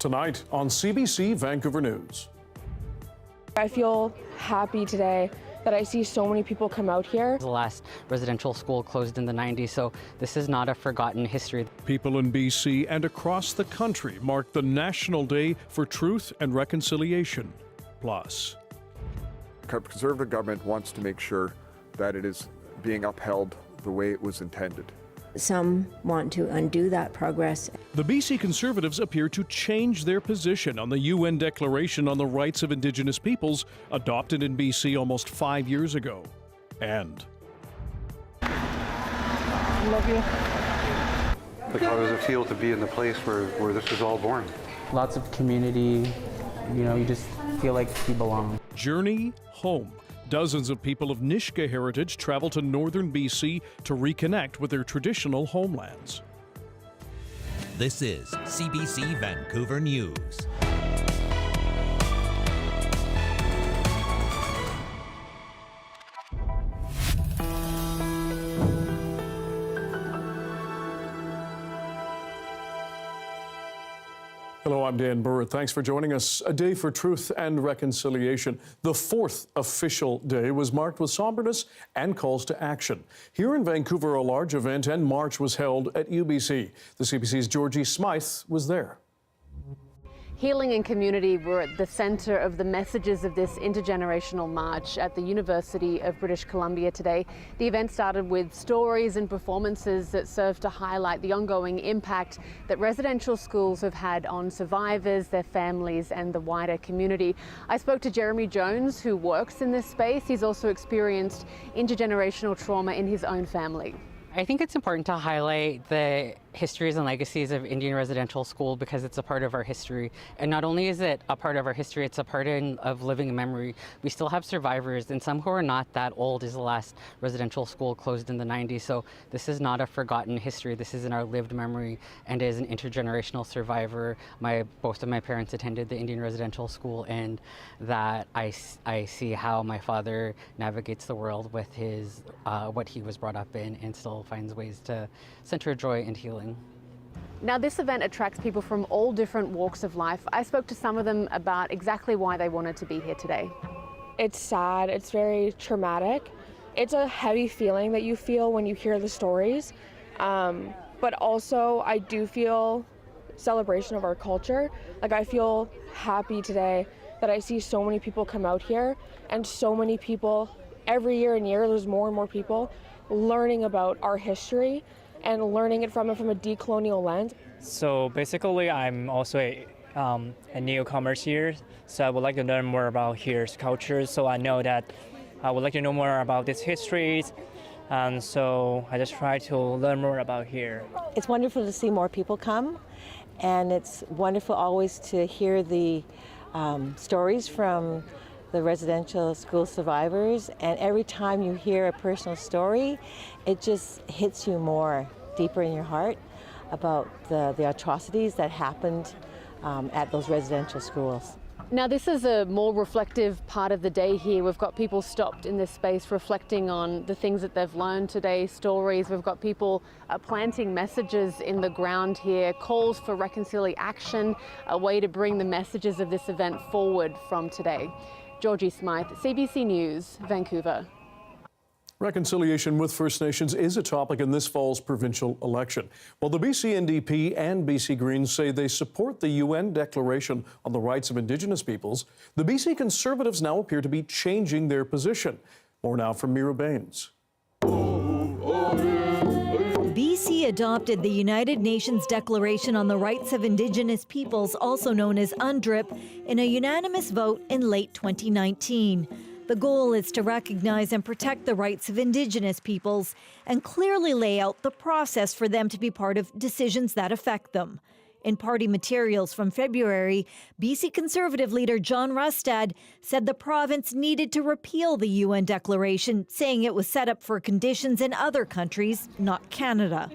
Tonight on CBC Vancouver News. I feel happy today that I see so many people come out here. The last residential school closed in the 90s, so this is not a forgotten history. People in BC and across the country mark the National Day for Truth and Reconciliation. Plus, the Conservative government wants to make sure that it is being upheld the way it was intended. Some want to undo that progress. The BC Conservatives appear to change their position on the UN Declaration on the Rights of Indigenous Peoples adopted in BC almost 5 years ago. And Love you. Like, how does it feel to be in the place where this was all born? Lots of community, you just feel like you belong. Journey Home. Dozens of people of Nisga'a heritage travel to northern BC to reconnect with their traditional homelands. This is CBC Vancouver News. Hello, I'm Dan Burritt. Thanks for joining us. A day for truth and reconciliation. The fourth official day was marked with somberness and calls to action. Here in Vancouver, a large event and march was held at UBC. The CBC's Georgie Smythe was there. Healing and community were at the centre of the messages of this intergenerational march at the University of British Columbia today. The event started with stories and performances that serve to highlight the ongoing impact that residential schools have had on survivors, their families and the wider community. I spoke to Jeremy Jones, who works in this space. He's also experienced intergenerational trauma in his own family. I think it's important to highlight the histories and legacies of Indian Residential School because it's a part of our history. And not only is it a part of our history, it's a part of living memory. We still have survivors, and some who are not that old, as the last residential school closed in the 90s. So this is not a forgotten history. This is in our lived memory. And as an intergenerational survivor, both of my parents attended the Indian Residential School, and that I see how my father navigates the world with his what he was brought up in, and still finds ways to center joy and healing. Now, this event attracts people from all different walks of life. I spoke to some of them about exactly why they wanted to be here today. It's sad, it's very traumatic. It's a heavy feeling that you feel when you hear the stories. But also I do feel celebration of our culture. Like, I feel happy today that I see so many people come out here, and so many people every year and year, there's more and more people learning about our history and learning it from a decolonial lens. So basically, I'm also a newcomer here, so I would like to learn more about here's culture. So I know that I would like to know more about its histories, and so I just try to learn more about here. It's wonderful to see more people come, and it's wonderful always to hear the stories from the residential school survivors, and every time you hear a personal story, it just hits you more deeper in your heart about the atrocities that happened at those residential schools. Now, this is a more reflective part of the day here. We've got people stopped in this space reflecting on the things that they've learned today, stories. We've got people planting messages in the ground here, calls for reconciliation, a way to bring the messages of this event forward from today. Georgie Smythe, CBC News, Vancouver. Reconciliation with First Nations is a topic in this fall's provincial election. While the BC NDP and BC Greens say they support the UN Declaration on the Rights of Indigenous Peoples, the BC Conservatives now appear to be changing their position. More now from Mira Baines. BC adopted the United Nations Declaration on the Rights of Indigenous Peoples, also known as UNDRIP, in a unanimous vote in late 2019. The goal is to recognize and protect the rights of Indigenous peoples and clearly lay out the process for them to be part of decisions that affect them. In party materials from February, BC Conservative leader John Rustad said the province needed to repeal the UN Declaration, saying it was set up for conditions in other countries, not Canada.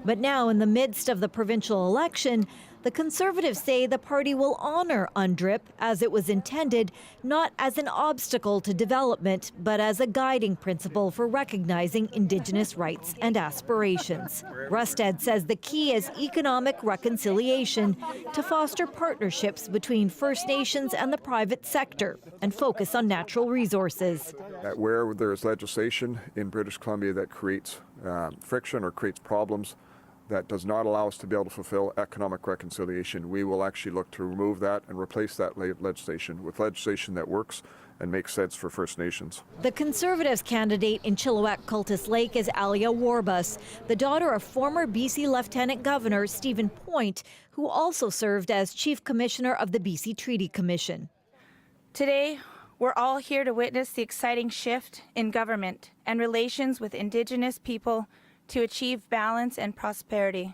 But now, in the midst of the provincial election, The Conservatives say the party will honor UNDRIP as it was intended, not as an obstacle to development, but as a guiding principle for recognizing Indigenous rights and aspirations. Rustad says the key is economic reconciliation to foster partnerships between First Nations and the private sector and focus on natural resources. Where there is legislation in British Columbia that creates friction or creates problems that does not allow us to be able to fulfill economic reconciliation, we will actually look to remove that and replace that legislation with legislation that works and makes sense for First Nations. The Conservatives candidate in Chilliwack-Cultus Lake is Alia Warbus, the daughter of former BC Lieutenant Governor Stephen Point, who also served as Chief Commissioner of the BC Treaty Commission. Today, we're all here to witness the exciting shift in government and relations with Indigenous people to achieve balance and prosperity.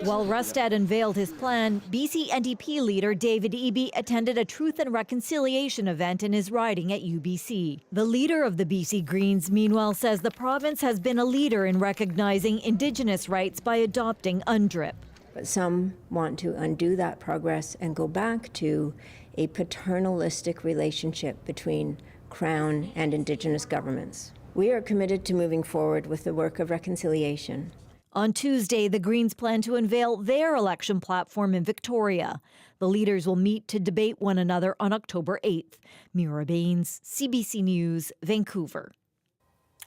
While Rustad unveiled his plan, BC NDP leader David Eby attended a Truth and Reconciliation event in his riding at UBC. The leader of the BC Greens, meanwhile, says the province has been a leader in recognizing Indigenous rights by adopting UNDRIP. But some want to undo that progress and go back to a paternalistic relationship between Crown and Indigenous governments. We are committed to moving forward with the work of reconciliation. On Tuesday, the Greens plan to unveil their election platform in Victoria. The leaders will meet to debate one another on October 8th. Mira Baines, CBC News, Vancouver.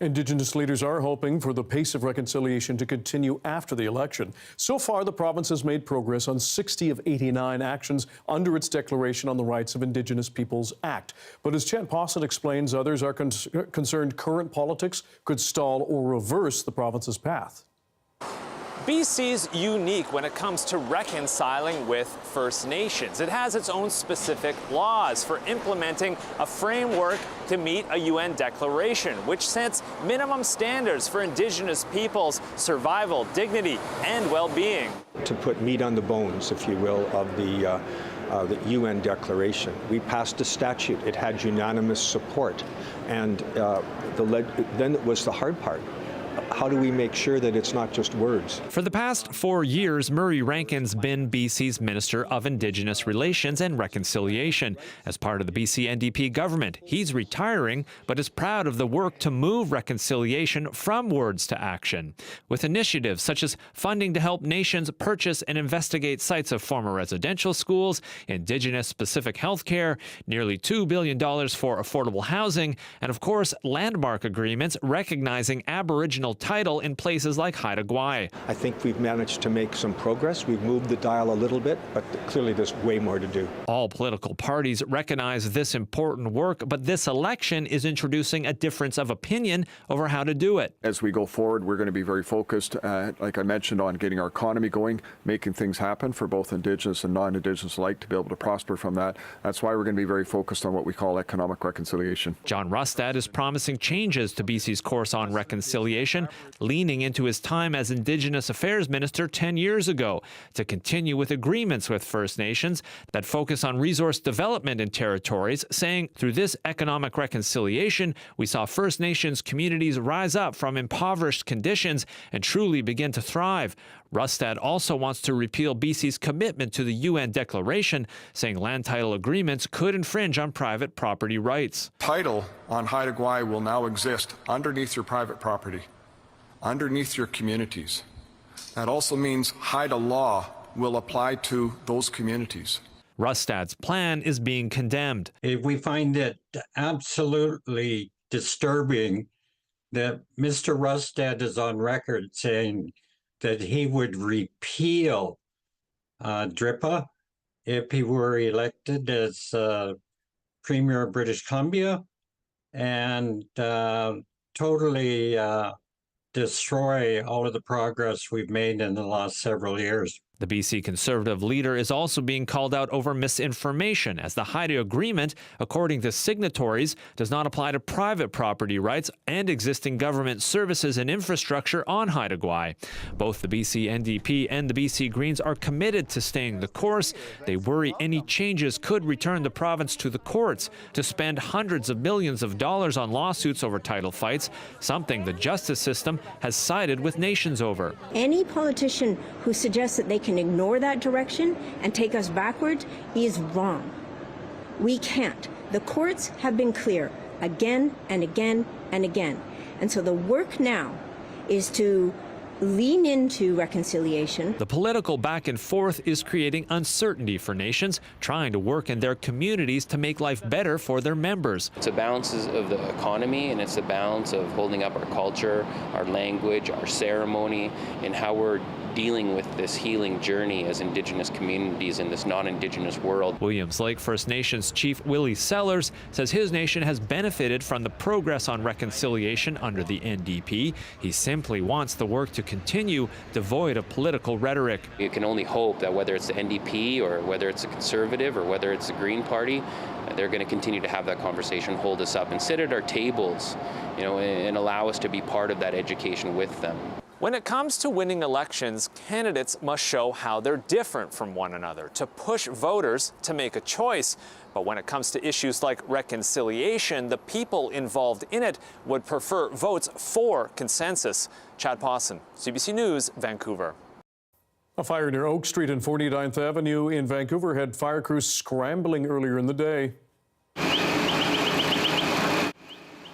Indigenous leaders are hoping for the pace of reconciliation to continue after the election. So far, the province has made progress on 60 of 89 actions under its Declaration on the Rights of Indigenous Peoples Act. But as Chet Posset explains, others are concerned current politics could stall or reverse the province's path. BC's unique when it comes to reconciling with First Nations. It has its own specific laws for implementing a framework to meet a UN declaration, which sets minimum standards for Indigenous peoples' survival, dignity, and well-being. To put meat on the bones, if you will, of the UN declaration. We passed a statute. It had unanimous support. And then it was the hard part. How do we make sure that it's not just words? For the past 4 years, Murray Rankin's been BC's Minister of Indigenous Relations and Reconciliation. As part of the BC NDP government, he's retiring, but is proud of the work to move reconciliation from words to action. With initiatives such as funding to help nations purchase and investigate sites of former residential schools, Indigenous-specific health care, nearly $2 billion for affordable housing, and of course, landmark agreements recognizing Aboriginal title in places like Haida Gwaii. I think we've managed to make some progress. We've moved the dial a little bit, but clearly there's way more to do. All political parties recognize this important work, but this election is introducing a difference of opinion over how to do it. As we go forward, we're going to be very focused, like I mentioned, on getting our economy going, making things happen for both Indigenous and non-Indigenous alike to be able to prosper from that. That's why we're going to be very focused on what we call economic reconciliation. John Rustad is promising changes to BC's course on reconciliation, leaning into his time as Indigenous Affairs Minister 10 years ago to continue with agreements with First Nations that focus on resource development in territories, saying through this economic reconciliation, we saw First Nations communities rise up from impoverished conditions and truly begin to thrive. Rustad also wants to repeal BC's commitment to the UN declaration, saying land title agreements could infringe on private property rights. Title on Haida Gwaii will now exist underneath your private property, underneath your communities. That also means Haida law will apply to those communities. Rustad's plan is being condemned. We find it absolutely disturbing that Mr. Rustad is on record saying that he would repeal DRIPA if he were elected as Premier of British Columbia and totally destroy all of the progress we've made in the last several years. The BC Conservative leader is also being called out over misinformation, as the Haida Agreement, according to signatories, does not apply to private property rights and existing government services and infrastructure on Haida Gwaii. Both the BC NDP and the BC Greens are committed to staying the course. They worry any changes could return the province to the courts to spend hundreds of millions of dollars on lawsuits over title fights, something the justice system has sided with nations over. Any politician who suggests that they can ignore that direction and take us backwards is wrong. We can't. The courts have been clear again and again and again. And so the work now is to lean into reconciliation. The political back and forth is creating uncertainty for nations trying to work in their communities to make life better for their members. It's a balance of the economy, and it's a balance of holding up our culture, our language, our ceremony, and how we're dealing with this healing journey as Indigenous communities in this non-Indigenous world. Williams Lake First Nations Chief Willie Sellers says his nation has benefited from the progress on reconciliation under the NDP. He simply wants the work to continue, devoid of political rhetoric. You can only hope that whether it's the NDP or whether it's a Conservative or whether it's the Green Party, they're going to continue to have that conversation, hold us up and sit at our tables, and allow us to be part of that education with them. When it comes to winning elections, candidates must show how they're different from one another to push voters to make a choice. But when it comes to issues like reconciliation, the people involved in it would prefer votes for consensus. Chad Pawson, CBC News, Vancouver. A fire near Oak Street and 49th Avenue in Vancouver had fire crews scrambling earlier in the day.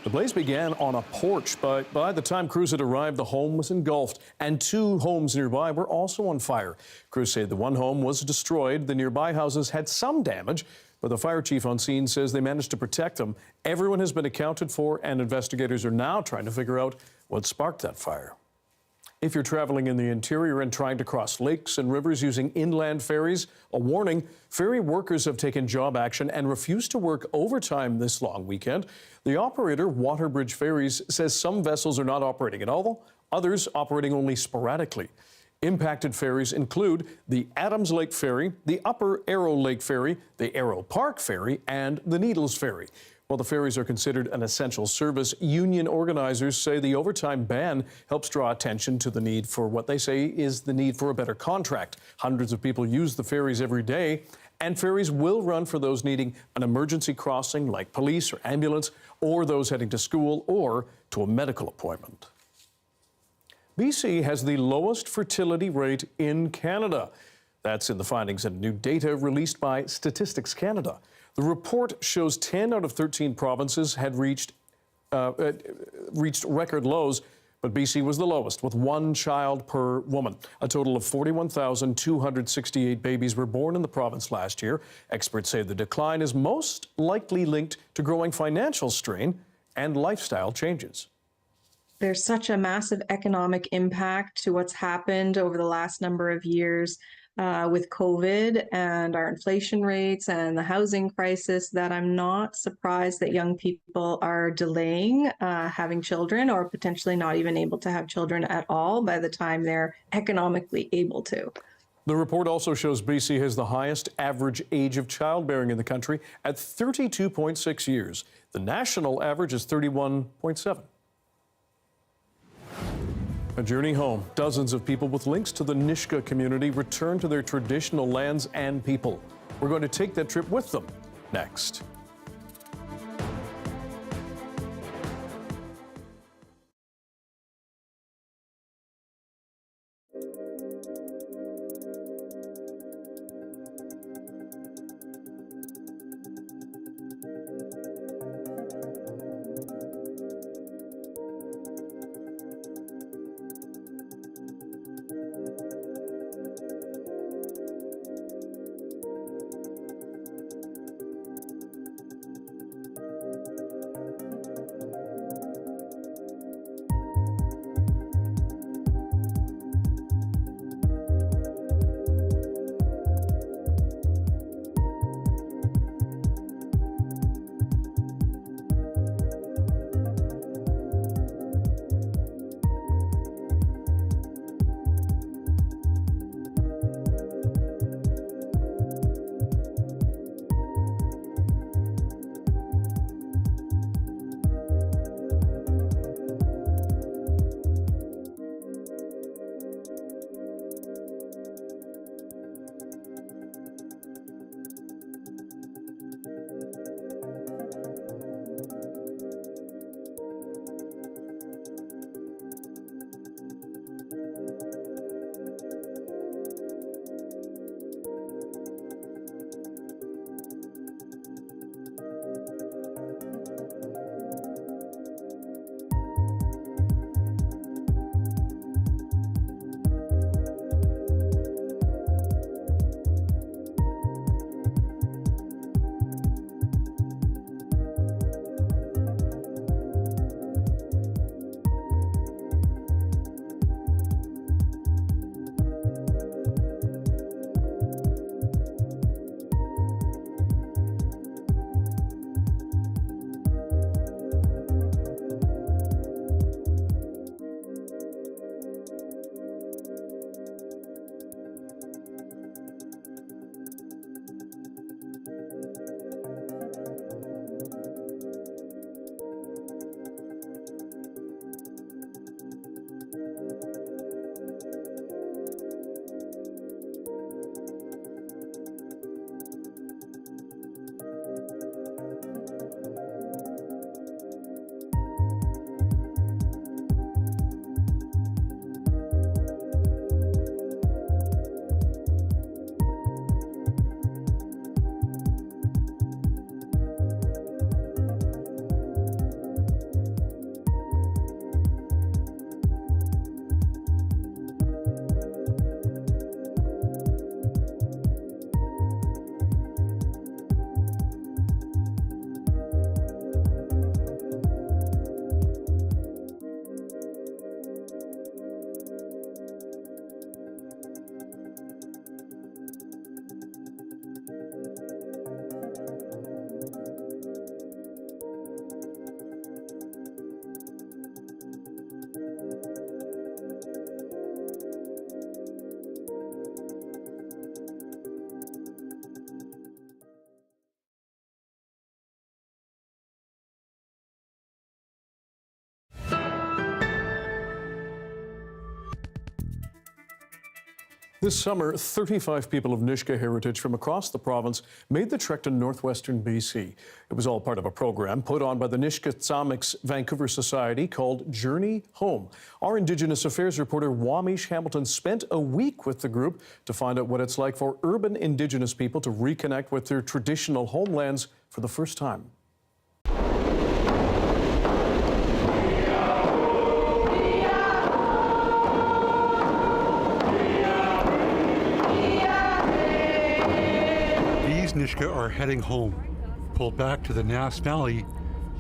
The blaze began on a porch, but by the time crews had arrived, the home was engulfed, and 2 homes nearby were also on fire. Crews say the one home was destroyed. The nearby houses had some damage, but the fire chief on scene says they managed to protect them. Everyone has been accounted for, and investigators are now trying to figure out what sparked that fire. If you're traveling in the interior and trying to cross lakes and rivers using inland ferries, a warning: ferry workers have taken job action and refused to work overtime this long weekend. The operator, Waterbridge Ferries, says some vessels are not operating at all, others operating only sporadically. Impacted ferries include the Adams Lake Ferry, the Upper Arrow Lake Ferry, the Arrow Park Ferry, and the Needles Ferry. While the ferries are considered an essential service, union organizers say the overtime ban helps draw attention to the need for what they say is the need for a better contract. Hundreds of people use the ferries every day, and ferries will run for those needing an emergency crossing like police or ambulance, or those heading to school or to a medical appointment. BC has the lowest fertility rate in Canada. That's in the findings in new data released by Statistics Canada. The report shows 10 out of 13 provinces had reached record lows, but BC was the lowest, with 1 child per woman. A total of 41,268 babies were born in the province last year. Experts say the decline is most likely linked to growing financial strain and lifestyle changes. There's such a massive economic impact to what's happened over the last number of years with COVID and our inflation rates and the housing crisis that I'm not surprised that young people are delaying having children, or potentially not even able to have children at all by the time they're economically able to. The report also shows BC has the highest average age of childbearing in the country at 32.6 years. The national average is 31.7. A journey home. Dozens of people with links to the Nisga'a community return to their traditional lands and people. We're going to take that trip with them next. This summer, 35 people of Nisga'a heritage from across the province made the trek to northwestern BC. It was all part of a program put on by the Nisga'a Vancouver Society called Journey Home. Our Indigenous Affairs reporter Wamish Hamilton spent a week with the group to find out what it's like for urban Indigenous people to reconnect with their traditional homelands for the first time. Nisga'a are heading home, pulled back to the Nass Valley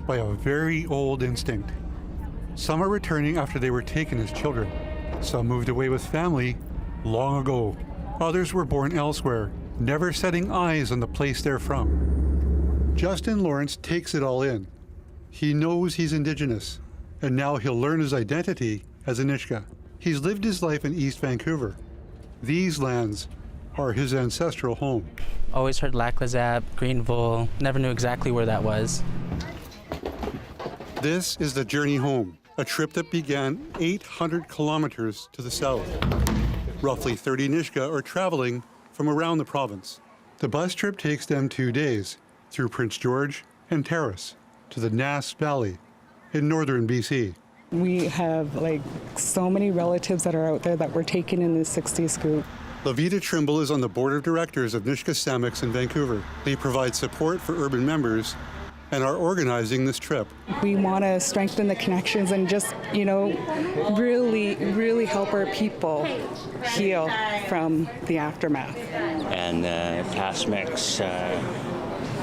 by a very old instinct. Some are returning after they were taken as children. Some moved away with family long ago. Others were born elsewhere, never setting eyes on the place they're from. Justin Lawrence takes it all in. He knows he's Indigenous, and now he'll learn his identity as a Nisga'a. He's lived his life in East Vancouver. These lands are his ancestral home. Always heard Lac La Zappe, Greenville, never knew exactly where that was. This is the journey home, a trip that began 800 kilometers to the south. Roughly 30 Nisga'a are traveling from around the province. The bus trip takes them 2 days through Prince George and Terrace to the Nass Valley in northern BC. We have so many relatives that are out there that were taken in the 60s group. Lavita Trimble is on the board of directors of Nisga'a Samics in Vancouver. They provide support for urban members and are organizing this trip. We want to strengthen the connections and just, really help our people heal from the aftermath. And Samics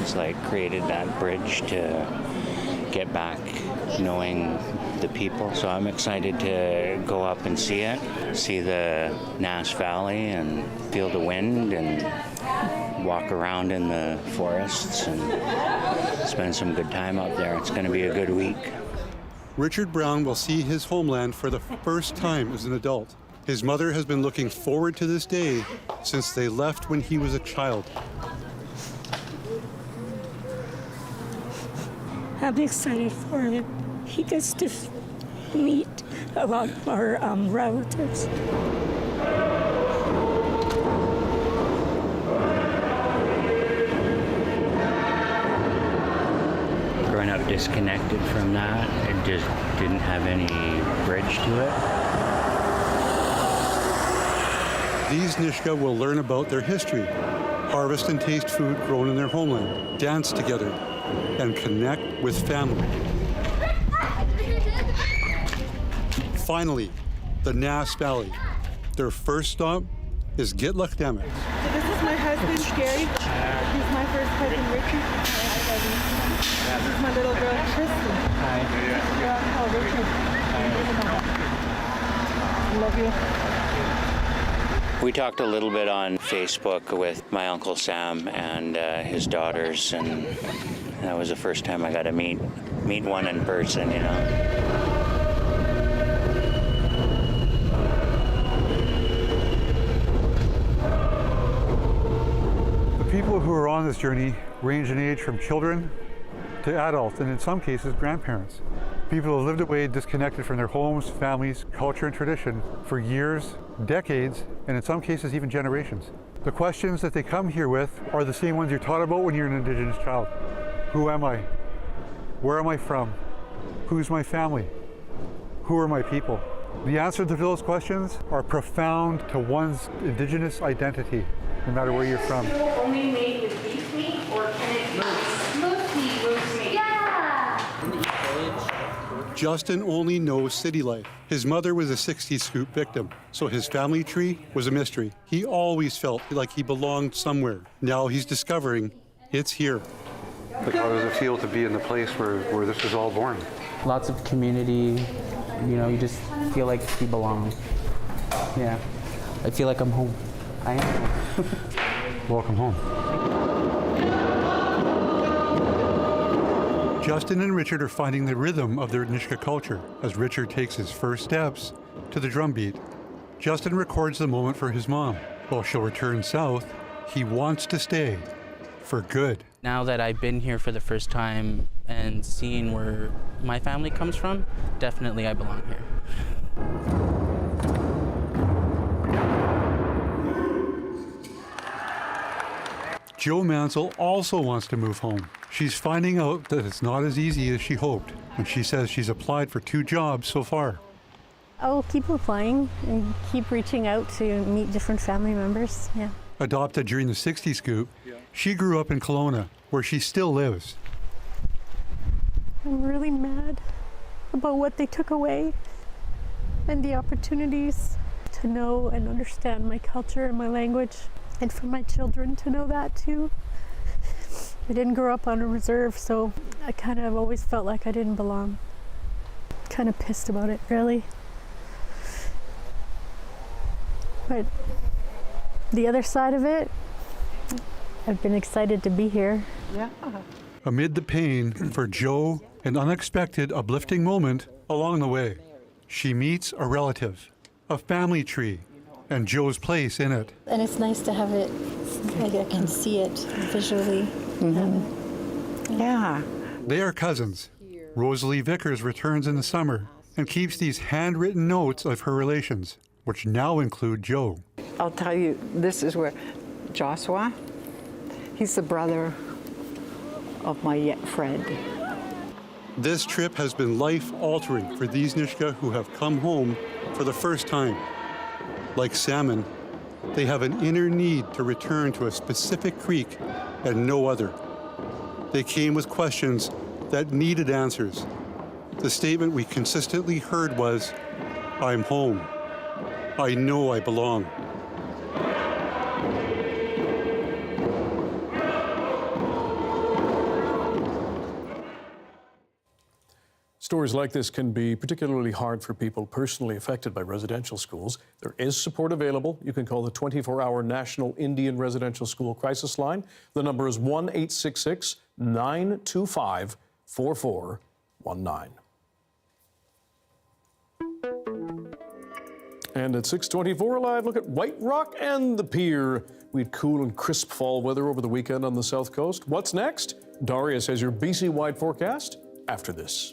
has created that bridge to get back knowing the people. So I'm excited to go up and see it, see the Nass Valley and feel the wind and walk around in the forests and spend some good time up there. It's going to be a good week. Richard Brown will see his homeland for the first time as an adult. His mother has been looking forward to this day since they left when he was a child. I'm excited for him. He gets to meet a lot of our relatives. Growing up disconnected from that, it just didn't have any bridge to it. These Nisga'a will learn about their history, harvest and taste food grown in their homeland, dance together, and connect with family. Finally, the Nass Valley. Their first stop is Gitlach-Demek. So this is my husband, Gary. He's my first cousin, Richard. This is my little girl, Kristen. Hi. Oh, Richard. Hi. Love you. We talked a little bit on Facebook with my Uncle Sam and his daughters, and that was the first time I got to meet one in person, People who are on this journey range in age from children to adults, and in some cases, grandparents. People who have lived away, disconnected from their homes, families, culture, and tradition for years, decades, and in some cases, even generations. The questions that they come here with are the same ones you're taught about when you're an Indigenous child. Who am I? Where am I from? Who's my family? Who are my people? The answers to those questions are profound to one's Indigenous identity, no matter where you're from. Only made with beef meat, or can it be moose meat? Yeah! Justin only knows city life. His mother was a 60s scoop victim, so his family tree was a mystery. He always felt like he belonged somewhere. Now he's discovering it's here. How does it feel to be in the place where this was all born? Lots of community, you just feel like you belong. Yeah, I feel like I'm home. I am home. Welcome home. Justin and Richard are finding the rhythm of their Nisga'a culture as Richard takes his first steps to the drum beat. Justin records the moment for his mom. While she'll return south, he wants to stay for good. Now that I've been here for the first time and seeing where my family comes from, definitely I belong here. Jo Mansell also wants to move home. She's finding out that it's not as easy as she hoped, and she says she's applied for 2 jobs so far. I'll keep applying and keep reaching out to meet different family members, yeah. Adopted during the 60s scoop, she grew up in Kelowna, where she still lives. I'm really mad about what they took away and the opportunities to know and understand my culture and my language, and for my children to know that too. I didn't grow up on a reserve, so I kind of always felt like I didn't belong. Kind of pissed about it, really. But the other side of it, I've been excited to be here. Yeah. Amid the pain, for Jo, an unexpected, uplifting moment along the way. She meets a relative, a family tree, and Jo's place in it. And it's nice to have it, like I can see it visually. Yeah. They are cousins. Rosalie Vickers returns in the summer and keeps these handwritten notes of her relations, which now include Jo. I'll tell you, this is where Joshua, he's the brother of my Fred. This trip has been life-altering for these Nisga'a who have come home for the first time. Like salmon, they have an inner need to return to a specific creek and no other. They came with questions that needed answers. The statement we consistently heard was, "I'm home. I know I belong." Stories like this can be particularly hard for people personally affected by residential schools. There is support available. You can call the 24-hour National Indian Residential School Crisis Line. The number is 1-866-925-4419. And at 6:24 live, look at White Rock and the Pier. We had cool and crisp fall weather over the weekend on the South Coast. What's next? Darius has your BC-wide forecast after this.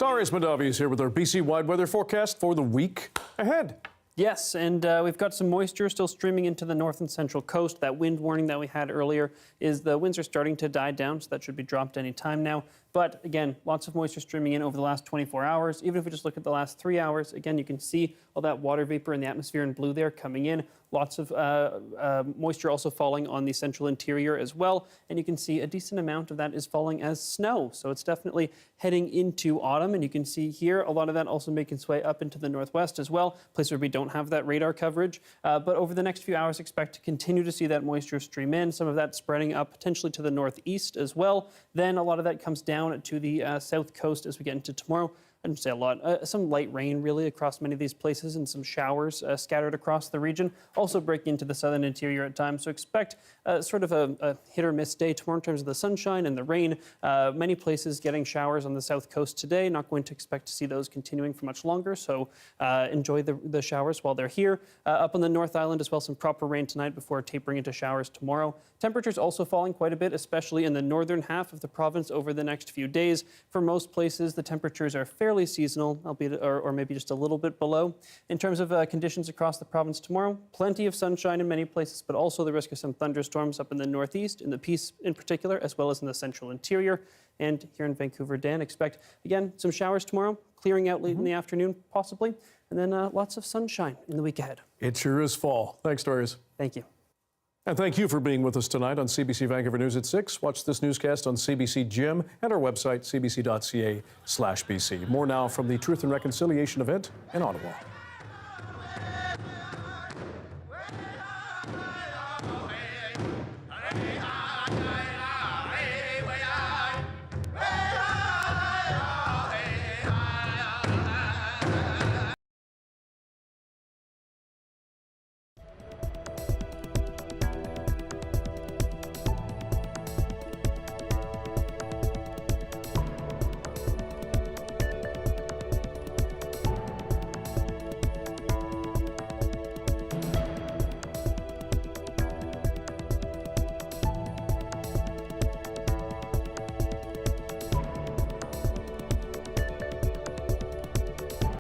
Darius Madavi is here with our BC-wide weather forecast for the week ahead. Yes, and we've got some moisture still streaming into the north and central coast. That wind warning that we had earlier is the winds are starting to die down, so that should be dropped any time now. But again, lots of moisture streaming in over the last 24 hours. Even if we just look at the last 3 hours, again, you can see all that water vapor in the atmosphere in blue there coming in. Lots of moisture also falling on the central interior as well. And you can see a decent amount of that is falling as snow. So it's definitely heading into autumn. And you can see here a lot of that also making its way up into the northwest as well, place where we don't have that radar coverage. But over the next few hours, expect to continue to see that moisture stream in. Some of that spreading up potentially to the northeast as well. Then a lot of that comes down to the south coast as we get into tomorrow. I didn't say a lot. Some light rain really across many of these places and some showers scattered across the region. Also breaking into the southern interior at times. So expect sort of a hit or miss day tomorrow in terms of the sunshine and the rain. Many places getting showers on the south coast today. Not going to expect to see those continuing for much longer. So enjoy the showers while they're here. Up on the North Island as well, some proper rain tonight before tapering into showers tomorrow. Temperatures also falling quite a bit, especially in the northern half of the province over the next few days. For most places, the temperatures are fairly seasonal, albeit or maybe just a little bit below. In terms of conditions across the province tomorrow, plenty of sunshine in many places, but also the risk of some thunderstorms up in the northeast, in the Peace in particular, as well as in the central interior. And here in Vancouver, Dan, expect, again, some showers tomorrow, clearing out late in the afternoon, possibly, and then lots of sunshine in the week ahead. It sure is fall. Thanks, Darius. Thank you. And thank you for being with us tonight on CBC Vancouver News at 6. Watch this newscast on CBC Gym and our website, cbc.ca/BC. More now from the Truth and Reconciliation event in Ottawa.